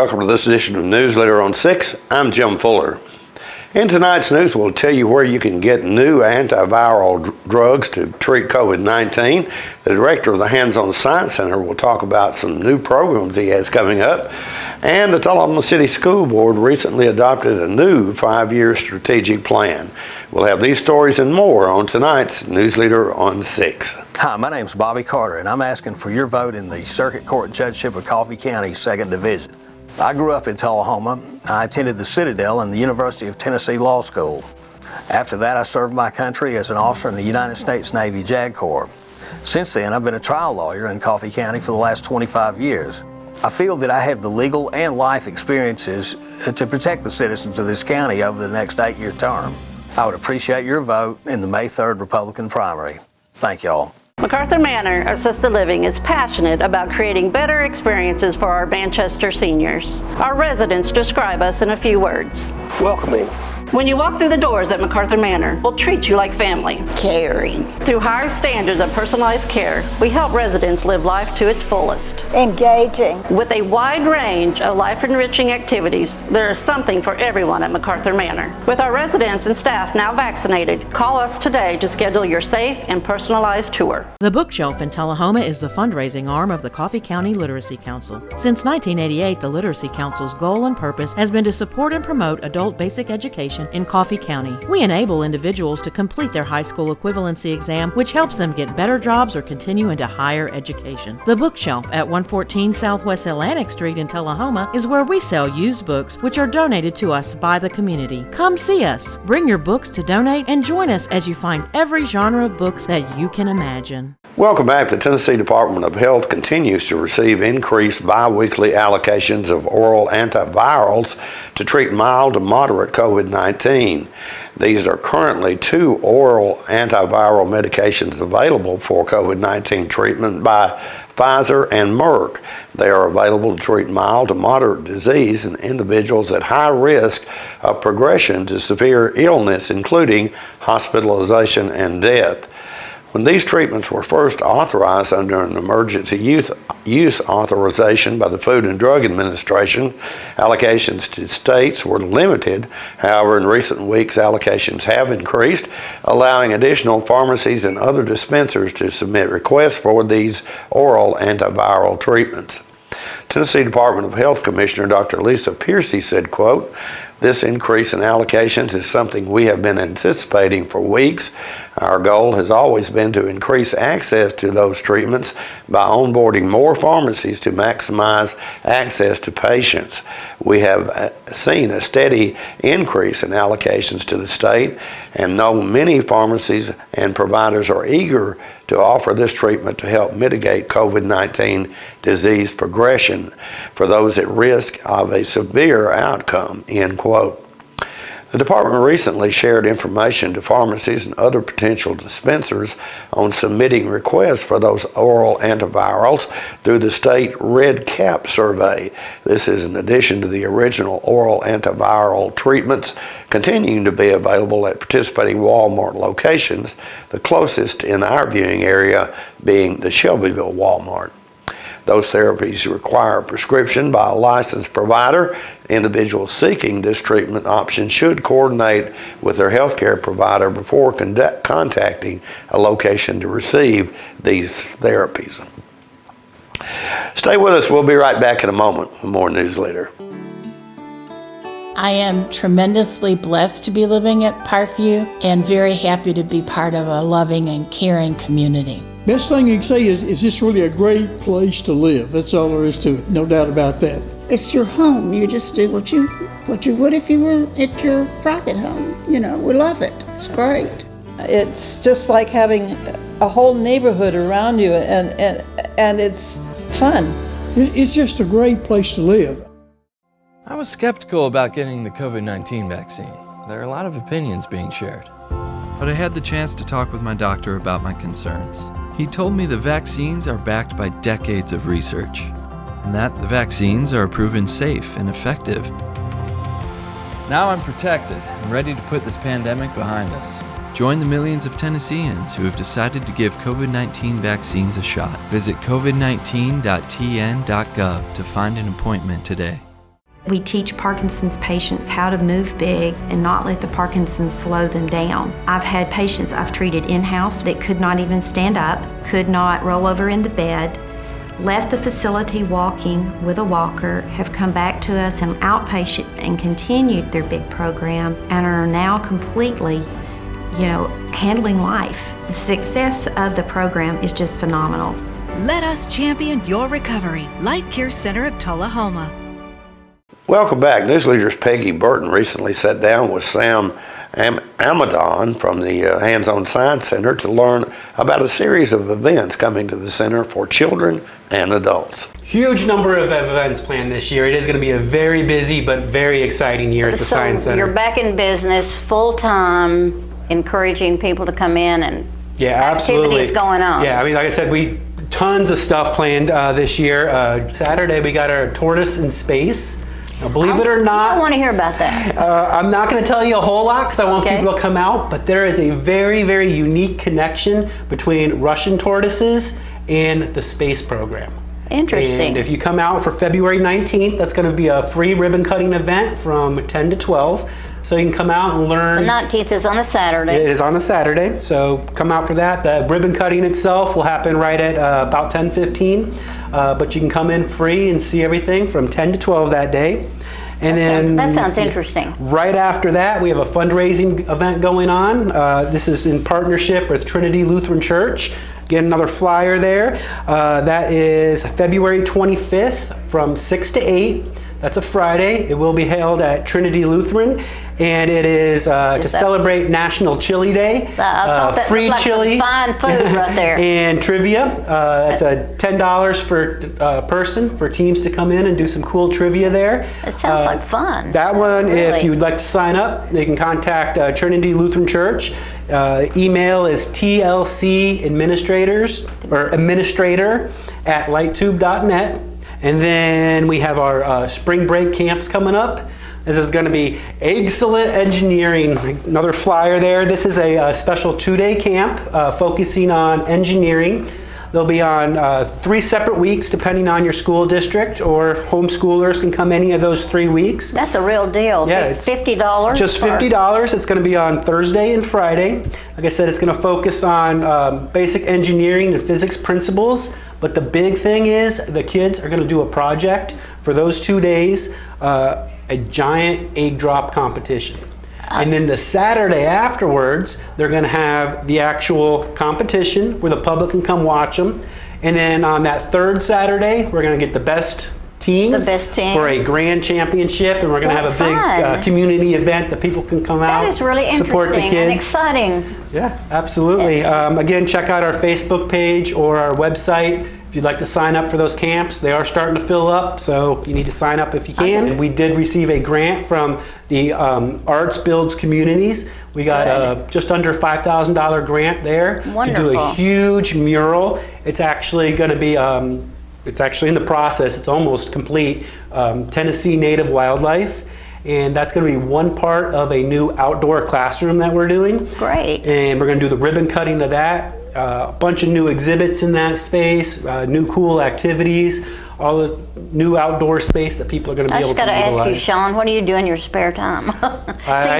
welcome to this edition of Newsletter on 6. I'm Jim Fuller. In tonight's news, we'll tell you where you can get new antiviral drugs to treat COVID-19. The director of the Hands-On Science Center will talk about some new programs he has coming up. And the Tullahoma City School Board recently adopted a new 5-year strategic plan. We'll have these stories and more on tonight's Newsletter on 6. Hi, my name's Bobby Carter, and I'm asking for your vote in the Circuit Court Judgeship of Coffee County, 2nd Division. I grew up in Tullahoma. I attended the Citadel and the University of Tennessee Law School. After that, I served my country as an officer in the United States Navy JAG Corps. Since then, I've been a trial lawyer in Coffee County for the last 25 years. I feel that I have the legal and life experiences to protect the citizens of this county over the next 8-year term. I would appreciate your vote in the May 3rd Republican primary. Thank y'all. MacArthur Manor Assisted Living is passionate about creating better experiences for our Manchester seniors. Our residents describe us in a few words. Welcoming. When you walk through the doors at MacArthur Manor, we'll treat you like family. Caring. Through high standards of personalized care, we help residents live life to its fullest. Engaging. With a wide range of life-enriching activities, there is something for everyone at MacArthur Manor. With our residents and staff now vaccinated, call us today to schedule your safe and personalized tour. The Bookshelf in Tullahoma is the fundraising arm of the Coffee County Literacy Council. Since 1988, the Literacy Council's goal and purpose has been to support and promote adult basic education in Coffee County. We enable individuals to complete their high school equivalency exam, which helps them get better jobs or continue into higher education. The Bookshelf at 114 Southwest Atlantic Street in Tullahoma is where we sell used books which are donated to us by the community. Come see us, bring your books to donate, and join us as you find every genre of books that you can imagine. Welcome back. The Tennessee Department of Health continues to receive increased biweekly allocations of oral antivirals to treat mild to moderate COVID-19. These are currently 2 oral antiviral medications available for COVID-19 treatment by Pfizer and Merck. They are available to treat mild to moderate disease in individuals at high risk of progression to severe illness, including hospitalization and death. When these treatments were first authorized under an emergency use authorization by the Food and Drug Administration, allocations to states were limited. However, in recent weeks, allocations have increased, allowing additional pharmacies and other dispensers to submit requests for these oral antiviral treatments. Tennessee Department of Health Commissioner Dr. Lisa Piercy said, quote, "This increase in allocations is something we have been anticipating for weeks. Our goal has always been to increase access to those treatments by onboarding more pharmacies to maximize access to patients. We have seen a steady increase in allocations to the state and know many pharmacies and providers are eager to offer this treatment to help mitigate COVID-19 disease progression for those at risk of a severe outcome," end quote. The department recently shared information to pharmacies and other potential dispensers on submitting requests for those oral antivirals through the state Red Cap survey. This is in addition to the original oral antiviral treatments continuing to be available at participating Walmart locations, the closest in our viewing area being the Shelbyville Walmart. Those therapies require a prescription by a licensed provider. Individuals seeking this treatment option should coordinate with their healthcare provider before contacting a location to receive these therapies. Stay with us. We'll be right back in a moment with more Newsletter. I am tremendously blessed to be living at Parkview and very happy to be part of a loving and caring community. Best thing you can say is this really a great place to live. That's all there is to it, no doubt about that. It's your home. You just do what you would if you were at your private home. You know, we love it. It's great. It's just like having a whole neighborhood around you, and it's fun. It's just a great place to live. I was skeptical about getting the COVID-19 vaccine. There are a lot of opinions being shared. But I had the chance to talk with my doctor about my concerns. He told me the vaccines are backed by decades of research, and that the vaccines are proven safe and effective. Now I'm protected and ready to put this pandemic behind us. Join the millions of Tennesseans who have decided to give COVID-19 vaccines a shot. Visit covid19.tn.gov to find an appointment today. We teach Parkinson's patients how to move big and not let the Parkinson's slow them down. I've had patients I've treated in-house that could not even stand up, could not roll over in the bed, left the facility walking with a walker, have come back to us in outpatient and continued their big program and are now completely, handling life. The success of the program is just phenomenal. Let us champion your recovery. Life Care Center of Tullahoma. Welcome back. News leaders Peggy Burton recently sat down with Sam Amadon from the Hands-On Science Center to learn about a series of events coming to the center for children and adults. Huge number of events planned this year. It is going to be a very busy but very exciting year at the Science Center. You're back in business full-time, encouraging people to come in and activities going on. Yeah, like I said, tons of stuff planned this year. Saturday we got our Tortoise in Space. Now, believe it or not, I want to hear about that. I'm not going to tell you a whole lot because I want people to come out, but there is a very, very unique connection between Russian tortoises and the space program. Interesting. And if you come out for February 19th, that's going to be a free ribbon cutting event from 10 to 12. So you can come out and learn. The 19th is on a Saturday. It is on a Saturday, so come out for that. The ribbon cutting itself will happen right at about 10:15, but you can come in free and see everything from 10 to 12 that day. And that sounds interesting. Right after that, we have a fundraising event going on. This is in partnership with Trinity Lutheran Church. Again, another flyer there. That is February 25th from 6 to 8. That's a Friday. It will be held at Trinity Lutheran, and it is to celebrate National Chili Day. Free chili, fine food right there, and trivia. It's $10 for person for teams to come in and do some cool trivia there. It sounds like fun. That one, if you would like to sign up, they can contact Trinity Lutheran Church. Email is tlc administrator@lighttube.net. And then we have our spring break camps coming up. This is going to be Excellent Engineering, another flyer there. This is a special 2-day camp focusing on engineering. They'll be on 3 separate weeks depending on your school district, or homeschoolers can come any of those 3 weeks. That's a real deal. Yeah, it's $50. Just $50. It's going to be on Thursday and Friday. Like I said, it's going to focus on basic engineering and physics principles. But the big thing is the kids are going to do a project for those 2 days, a giant egg drop competition. And then the Saturday afterwards, they're going to have the actual competition where the public can come watch them. And then on that third Saturday, we're going to get the best teams for a grand championship, and we're going to have a big community event that people can come out, that is really support the interesting kids. And exciting. Yeah, absolutely. Again, check out our Facebook page or our website if you'd like to sign up for those camps. They are starting to fill up, so you need to sign up if you can. We did receive a grant from the Arts Builds Communities. We got just under $5,000 grant there to do a huge mural. It's actually going to be it's actually in the process. It's almost complete. Tennessee native wildlife. And that's going to be one part of a new outdoor classroom that we're doing. Great. And we're going to do the ribbon cutting to that. A bunch of new exhibits in that space, new cool activities, all the new outdoor space that people are going to be able to utilize. I just got to ask you, Sean, what do you do in your spare time? I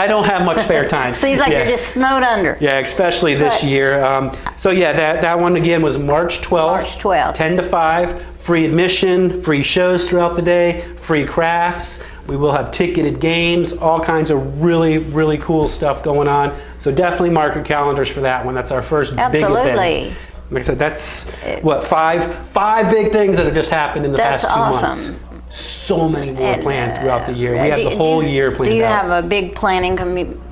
don't have much spare time. Seems like you're just snowed under. Yeah, especially this year. So yeah, that one again was March 12th. March 12th. 10 to 5, free admission, free shows throughout the day, free crafts. We will have ticketed games, all kinds of really, really cool stuff going on. So definitely mark your calendars for that one. That's our first big event. Like I said, that's what, five big things that have just happened in the past 2 months. So many more planned throughout the year. We have the whole year planned out. Do you have a big planning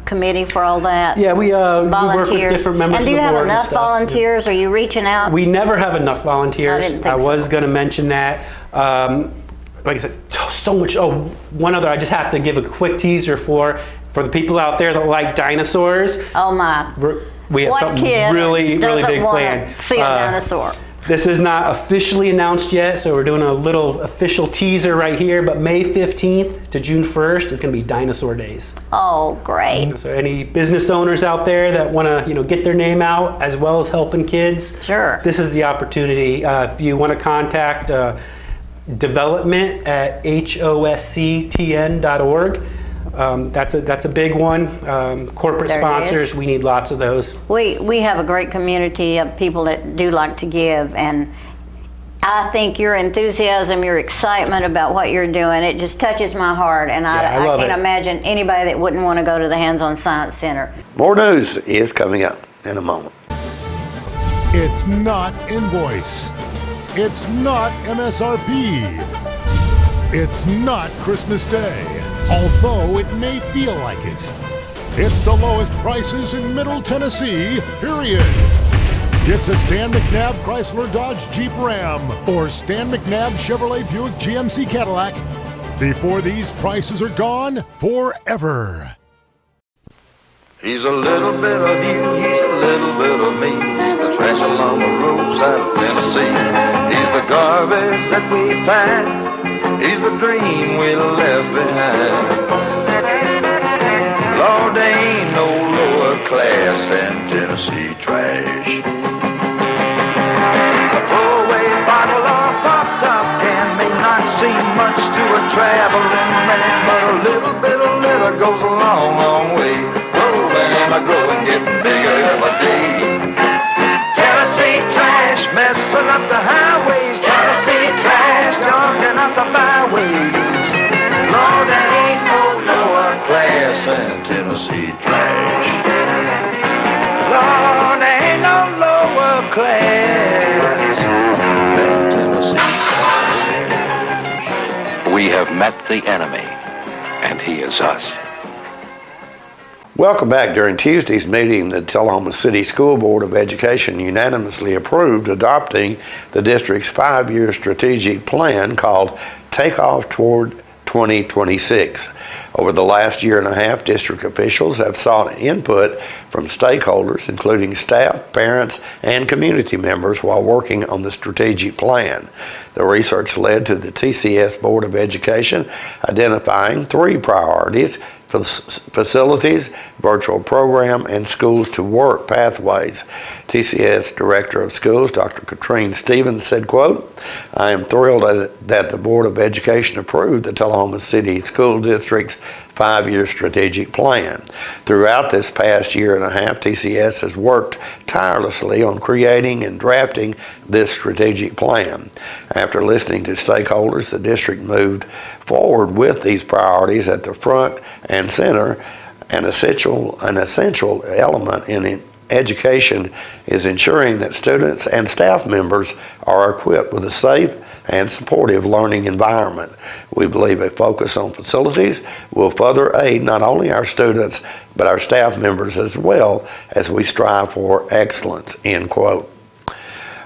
committee for all that? Yeah, we work with different members of the board. And do you have enough volunteers? Are you reaching out? We never have enough volunteers. I didn't think so. was going to mention that. Like I said, so much. Oh, one other I just have to give a quick teaser for the people out there that like dinosaurs. Oh my. We have something really, really big planned. See a dinosaur. This is not officially announced yet, so we're doing a little official teaser right here, but May 15th to June 1st is going to be Dinosaur Days. Oh, great. So any business owners out there that want to, get their name out as well as helping kids, sure, this is the opportunity. If you want to contact development at hosctn.org. That's a big one. Corporate sponsors, we need lots of those. We have a great community of people that do like to give, and I think your enthusiasm, your excitement about what you're doing, it just touches my heart, and I can't imagine anybody that wouldn't want to go to the Hands-On Science Center. More news is coming up in a moment. It's not invoice. It's not MSRP. It's not Christmas Day, although it may feel like it. It's the lowest prices in Middle Tennessee, period. Get to Stan McNabb Chrysler Dodge Jeep Ram or Stan McNabb Chevrolet Buick GMC Cadillac before these prices are gone forever. He's a little bit of you, he's a little bit of me. He's the trash along the roadside of Tennessee. He's the garbage that we find. He's the dream we left behind. Lord, there ain't no lower class than Tennessee trash. A throwaway bottle or pop-top can may not seem much to a traveling man, but a little bit of litter goes a long, long way. Growing and growing, getting bigger every day. Tennessee trash messing up the highways. Tennessee trash junking up the byways. Lord, there ain't no lower class than Tennessee trash. Lord, there ain't no lower class than Tennessee trash. We have met the enemy, and he is us. Welcome back. During Tuesday's meeting, the Tullahoma City School Board of Education unanimously approved adopting the district's 5-year strategic plan called Takeoff Toward 2026. Over the last year and a half, district officials have sought input from stakeholders, including staff, parents, and community members while working on the strategic plan. The research led to the TCS Board of Education identifying 3 priorities: facilities, virtual program, and schools to work pathways. TCS Director of Schools, Dr. Katrine Stevens, said, quote, "I am thrilled that the Board of Education approved the Tullahoma City School District's 5-year strategic plan. Throughout this past year and a half, TCS has worked tirelessly on creating and drafting this strategic plan. After listening to stakeholders, the district moved forward with these priorities at the front and center. An essential element in education is ensuring that students and staff members are equipped with a safe and supportive learning environment. We believe a focus on facilities will further aid not only our students, but our staff members as well as we strive for excellence," end quote.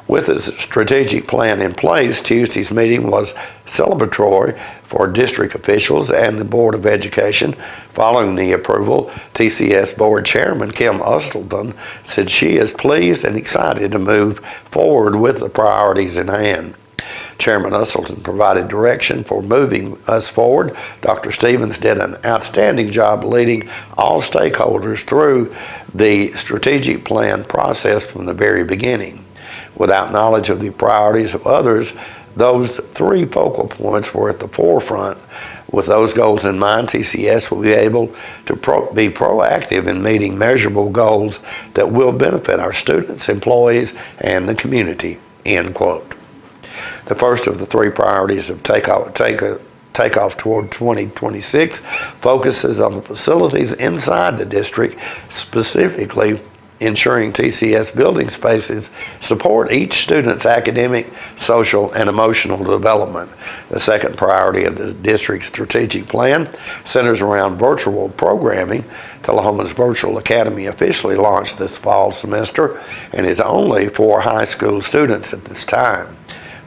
With the strategic plan in place, Tuesday's meeting was celebratory for district officials and the Board of Education. Following the approval, TCS Board Chairman Kim Usselton said she is pleased and excited to move forward with the priorities in hand. Chairman Usselton provided direction for moving us forward. Dr. Stevens did an outstanding job leading all stakeholders through the strategic plan process from the very beginning. Without knowledge of the priorities of others, those 3 focal points were at the forefront. With those goals in mind, TCS will be able to be proactive in meeting measurable goals that will benefit our students, employees, and the community, end quote. The first of the 3 priorities of Takeoff Toward 2026 focuses on the facilities inside the district, specifically ensuring TCS building spaces support each student's academic, social, and emotional development. The second priority of the district's strategic plan centers around virtual programming. Tullahoma's Virtual Academy officially launched this fall semester and is only for high school students at this time.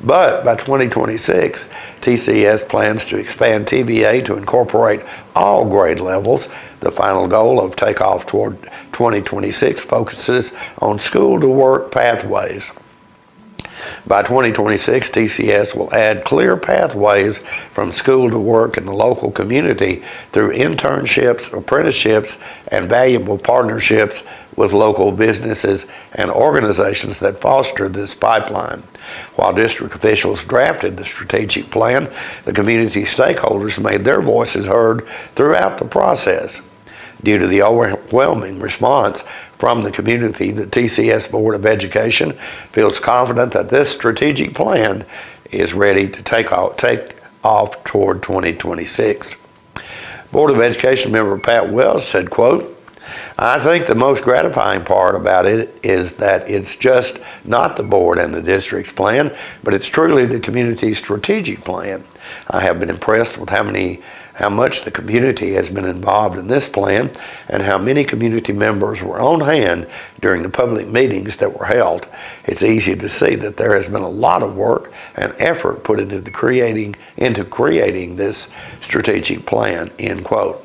But by 2026, TCS plans to expand TVA to incorporate all grade levels. The final goal of Takeoff Toward 2026 focuses on school-to-work pathways. By 2026, TCS will add clear pathways from school to work in the local community through internships, apprenticeships, and valuable partnerships with local businesses and organizations that foster this pipeline. While district officials drafted the strategic plan, the community stakeholders made their voices heard throughout the process. Due to the overwhelming response from the community, the TCS Board of Education feels confident that this strategic plan is ready to take off toward 2026. Board of Education member Pat Wells said, quote, "I think the most gratifying part about it is that it's just not the board and the district's plan, but it's truly the community's strategic plan. I have been impressed with how much the community has been involved in this plan and how many community members were on hand during the public meetings that were held. It's easy to see that there has been a lot of work and effort put into creating this strategic plan," end quote.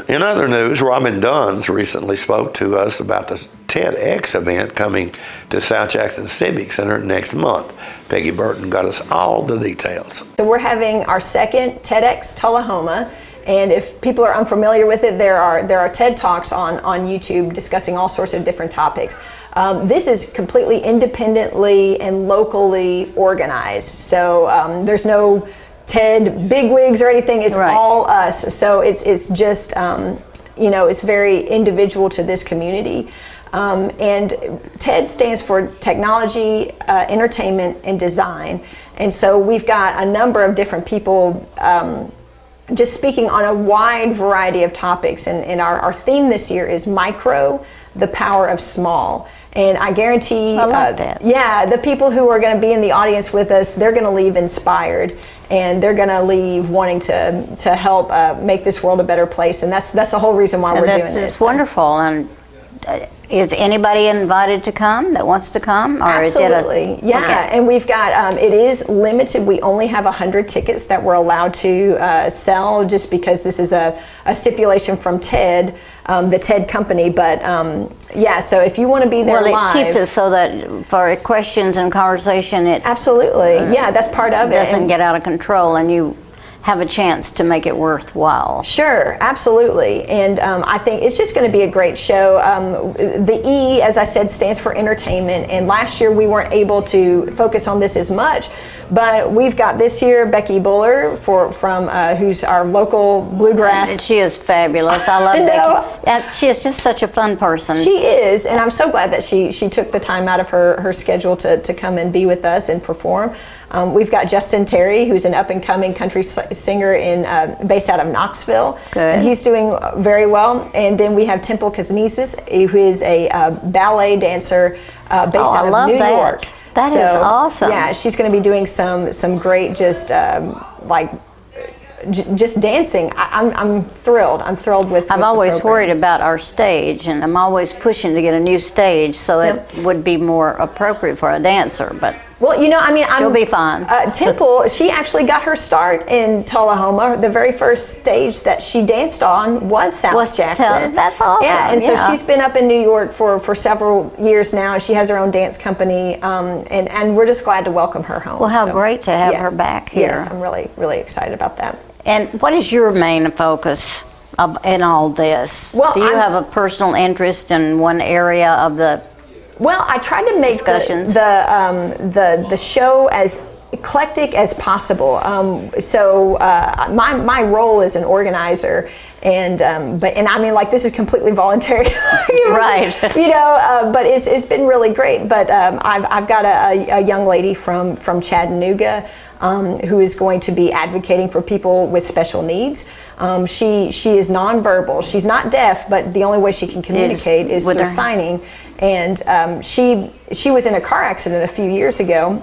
In other news, Robin Duns recently spoke to us about the TEDx event coming to South Jackson Civic Center next month. Peggy Burton got us all the details. So we're having our second TEDx Tullahoma, and if people are unfamiliar with it, there are TED Talks on YouTube discussing all sorts of different topics. This is completely independently and locally organized, so there's no TED bigwigs or anything. It's all us. So it's just it's very individual to this community. And TED stands for Technology, Entertainment, and Design. And so we've got a number of different people just speaking on a wide variety of topics. And our theme this year is Micro, the Power of Small. And I guarantee, I love that. Yeah, the people who are going to be in the audience with us, they're going to leave inspired, and they're going to leave wanting to help make this world a better place. And that's the whole reason why we're doing this. It's wonderful. And is anybody invited to come that wants to come? Or Absolutely, is it yeah. Okay. And we've got, it is limited. We only have 100 tickets that we're allowed to sell, just because this is a stipulation from TED, the TED company. But yeah, so if you want to be there live. It keeps it so that for questions and conversation, it absolutely, yeah, that's part of it. Doesn't get out of control, and you have a chance to make it worthwhile. Sure, absolutely. And I think it's just going to be a great show. The E, as I said, stands for entertainment. And last year we weren't able to focus on this as much, but we've got this year Becky Buller from who's our local bluegrass. And she is fabulous. I love Becky. She is just such a fun person. She is, and I'm so glad that she took the time out of her schedule to come and be with us and perform. We've got Justin Terry, who's an up-and-coming country singer based out of Knoxville. Good. And he's doing very well. And then we have Temple Kaznesis, who is a ballet dancer based out of New York. That is awesome. Yeah, she's going to be doing some great just dancing. I'm thrilled. I'm thrilled with I'm always worried about our stage, and I'm always pushing to get a new stage so it would be more appropriate for a dancer. But well, she'll be fine. Temple, she actually got her start in Tullahoma. The very first stage that she danced on was South Jackson. That's awesome. Yeah, and so she's been up in New York for several years now, and she has her own dance company, and we're just glad to welcome her home. Well, how great to have her back here. Yes, I'm really, really excited about that. And what is your main focus in all this? Well, do you have a personal interest in one area of the Well, I tried to make the show as eclectic as possible. So my role is an organizer, and I mean, like, this is completely voluntary, right? But it's been really great. But I've got a young lady from Chattanooga who is going to be advocating for people with special needs. She is nonverbal. She's not deaf, but the only way she can communicate is through signing. And she was in a car accident a few years ago,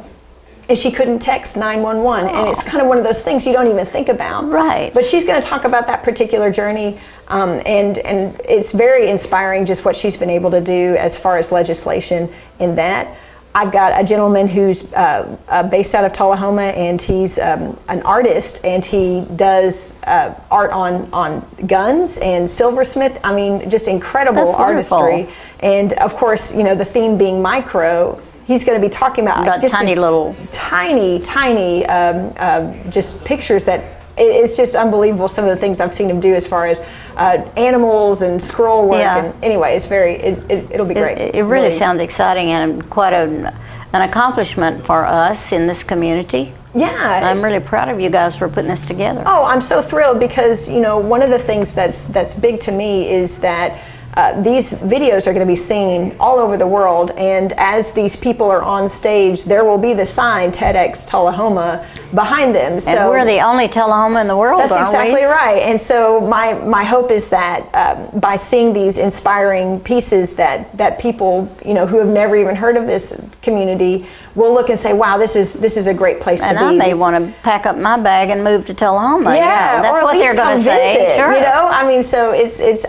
and she couldn't text 911. And it's kind of one of those things you don't even think about. Right. But she's going to talk about that particular journey, and it's very inspiring just what she's been able to do as far as legislation in that. I've got a gentleman who's based out of Tullahoma, and he's an artist, and he does art on guns and silversmith. I mean, just incredible artistry. And of course, the theme being micro, he's going to be talking about Got just tiny these little- tiny just pictures that it's just unbelievable. Some of the things I've seen him do as far as animals and scroll work. Yeah. And anyway, it's it'll be great. It really sounds exciting and quite an accomplishment for us in this community. Yeah. I'm really proud of you guys for putting this together. Oh, I'm so thrilled because, you know, one of the things that's big to me is that these videos are going to be seen all over the world, and as these people are on stage, there will be the sign TEDx Tullahoma behind them. So and we're the only Tullahoma in the world, that's aren't exactly we? right. And so my hope is that by seeing these inspiring pieces that people, you know, who have never even heard of this community will look and say, wow, this is a great place to be. And I may want to pack up my bag and move to Tullahoma. Yeah, that's or at what least they're going come to say. visit, Sure. you know, I mean, so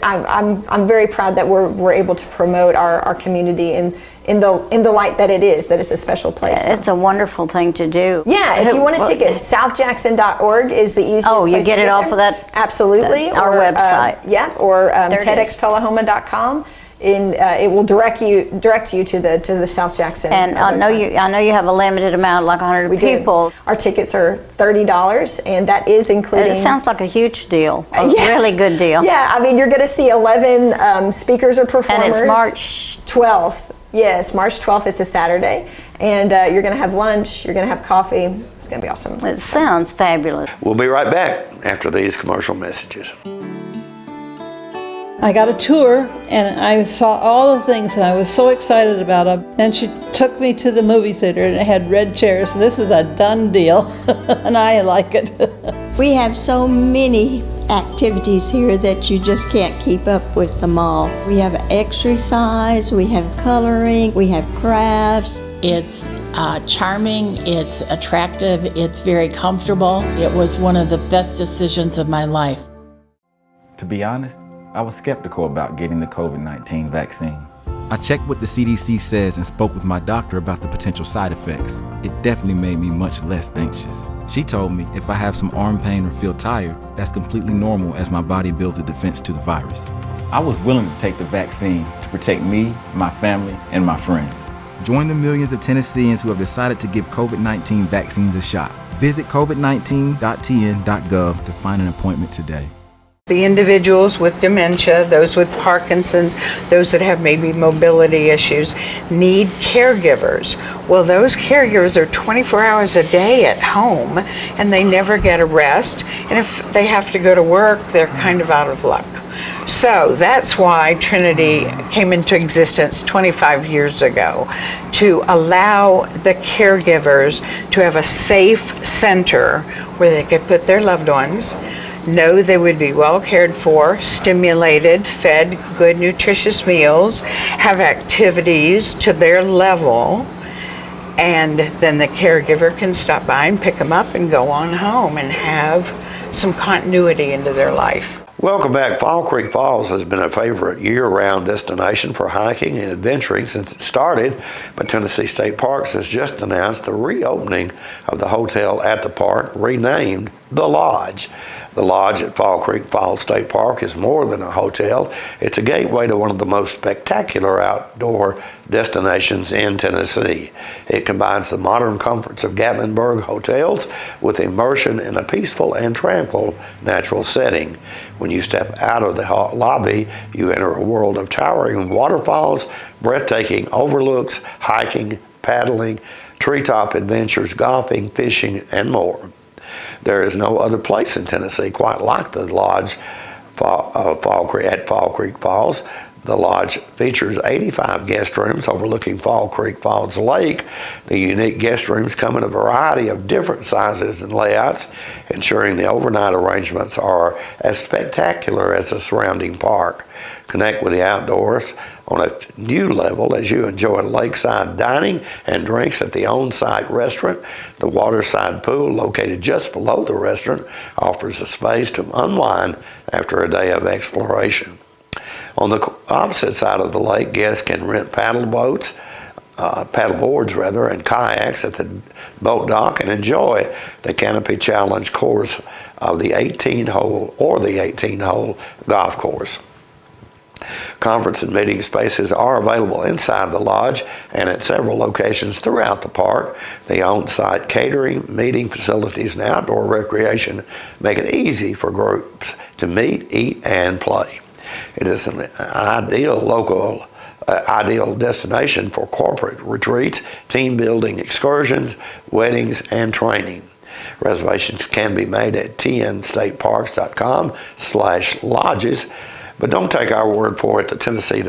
I'm very proud that we're able to promote our community in the light that it is, that it's a special place. It's a wonderful thing to do. Yeah, if you want a ticket, southjackson.org is the easiest Oh, you place get to it off there. of that? Absolutely. Our or, website. Yeah, or There it is. TEDxTullahoma.com. It will direct you to the South Jackson. And I know you have a limited amount, like 100 people. Our tickets are $30, and that is including. It sounds like a huge deal, a Yeah. really good deal. Yeah, I mean, you're going to see 11 speakers or performers. And it's March 12th. Yes, March 12th is a Saturday, and you're going to have lunch. You're going to have coffee. It's going to be awesome. It sounds fabulous. We'll be right back after these commercial messages. I got a tour and I saw all the things and I was so excited about them. And she took me to the movie theater and it had red chairs. This is a done deal and I like it. We have so many activities here that you just can't keep up with them all. We have exercise, we have coloring, we have crafts. It's charming, it's attractive, it's very comfortable. It was one of the best decisions of my life. To be honest, I was skeptical about getting the COVID-19 vaccine. I checked what the CDC says and spoke with my doctor about the potential side effects. It definitely made me much less anxious. She told me if I have some arm pain or feel tired, that's completely normal as my body builds a defense to the virus. I was willing to take the vaccine to protect me, my family, and my friends. Join the millions of Tennesseans who have decided to give COVID-19 vaccines a shot. Visit covid19.tn.gov to find an appointment today. The individuals with dementia, those with Parkinson's, those that have maybe mobility issues, need caregivers. Well, those caregivers are 24 hours a day at home and they never get a rest. And if they have to go to work, they're kind of out of luck. So that's why Trinity came into existence 25 years ago, to allow the caregivers to have a safe center where they could put their loved ones, know they would be well cared for, stimulated, fed good nutritious meals, have activities to their level, and then the caregiver can stop by and pick them up and go on home and have some continuity into their life. Welcome back. Fall Creek Falls has been a favorite year-round destination for hiking and adventuring since it started, but Tennessee State Parks has just announced the reopening of the hotel at the park, renamed The Lodge. The Lodge at Fall Creek Falls State Park is more than a hotel. It's a gateway to one of the most spectacular outdoor destinations in Tennessee. It combines the modern comforts of Gatlinburg hotels with immersion in a peaceful and tranquil natural setting. When you step out of the lobby, you enter a world of towering waterfalls, breathtaking overlooks, hiking, paddling, treetop adventures, golfing, fishing, and more. There is no other place in Tennessee quite like the Lodge at Fall Creek Falls. The Lodge features 85 guest rooms overlooking Fall Creek Falls Lake. The unique guest rooms come in a variety of different sizes and layouts, ensuring the overnight arrangements are as spectacular as the surrounding park. Connect with the outdoors on a new level as you enjoy lakeside dining and drinks at the on-site restaurant. The waterside pool, located just below the restaurant, offers a space to unwind after a day of exploration. On the opposite side of the lake, guests can rent paddleboards, and kayaks at the boat dock and enjoy the Canopy Challenge course of the 18-hole golf course. Conference and meeting spaces are available inside the lodge and at several locations throughout the park. The on-site catering, meeting facilities, and outdoor recreation make it easy for groups to meet, eat, and play. It is an ideal destination for corporate retreats, team building excursions, weddings, and training. Reservations can be made at tnstateparks.com/lodges. But don't take our word for it. The Tennessee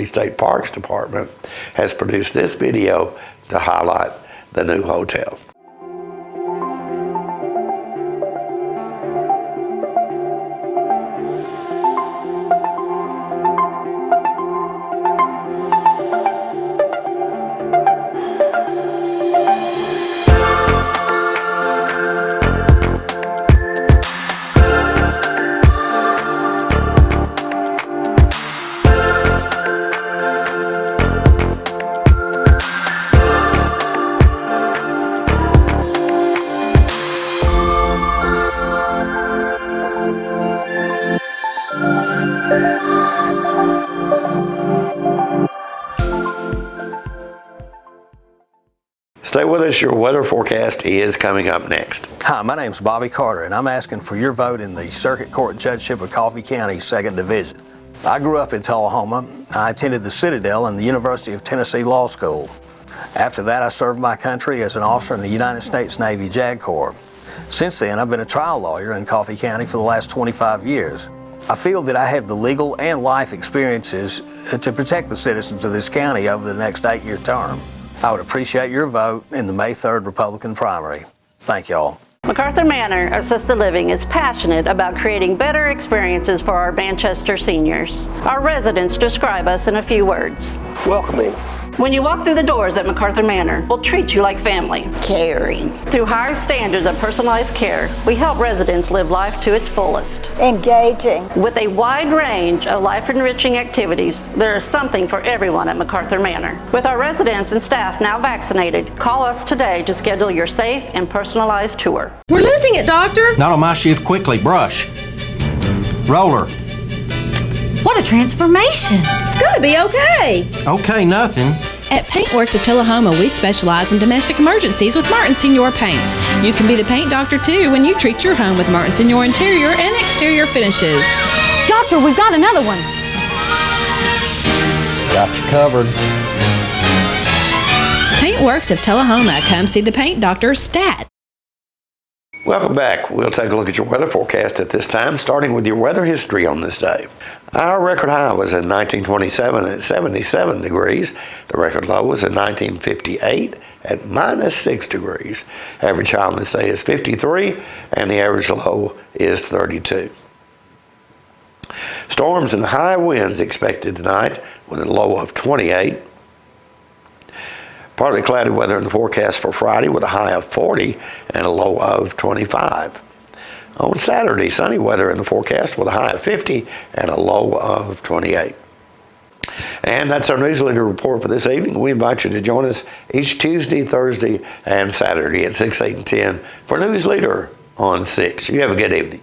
State Parks Department has produced this video to highlight the new hotel. Stay with us. Your weather forecast is coming up next. Hi, my name's Bobby Carter, and I'm asking for your vote in the Circuit Court Judgeship of Coffee County, 2nd Division. I grew up in Tullahoma. I attended the Citadel and the University of Tennessee Law School. After that, I served my country as an officer in the United States Navy JAG Corps. Since then, I've been a trial lawyer in Coffee County for the last 25 years. I feel that I have the legal and life experiences to protect the citizens of this county over the next 8-year term. I would appreciate your vote in the May 3rd Republican primary. Thank y'all. MacArthur Manor Assisted Living is passionate about creating better experiences for our Manchester seniors. Our residents describe us in a few words. Welcoming. When you walk through the doors at MacArthur Manor, we'll treat you like family. Caring. Through high standards of personalized care, we help residents live life to its fullest. Engaging. With a wide range of life-enriching activities, there is something for everyone at MacArthur Manor. With our residents and staff now vaccinated, call us today to schedule your safe and personalized tour. We're losing it, Doctor. Not on my shift. Quickly, brush. Roller. What a transformation. It's gonna be okay. Okay, nothing. At Paintworks of Tullahoma, we specialize in domestic emergencies with Martin Senior Paints. You can be the paint doctor too when you treat your home with Martin Senior interior and exterior finishes. Doctor, we've got another one. Got you covered. Paintworks of Tullahoma. Come see the paint doctor, Stat. Welcome back. We'll take a look at your weather forecast at this time, starting with your weather history on this day. Our record high was in 1927 at 77 degrees. The record low was in 1958 at -6 degrees. Average high on this day is 53, and the average low is 32. Storms and high winds expected tonight with a low of 28. Partly cloudy weather in the forecast for Friday with a high of 40 and a low of 25. On Saturday, sunny weather in the forecast with a high of 50 and a low of 28. And that's our newsletter report for this evening. We invite you to join us each Tuesday, Thursday, and Saturday at 6, 8, and 10 for Newsleader on 6. You have a good evening.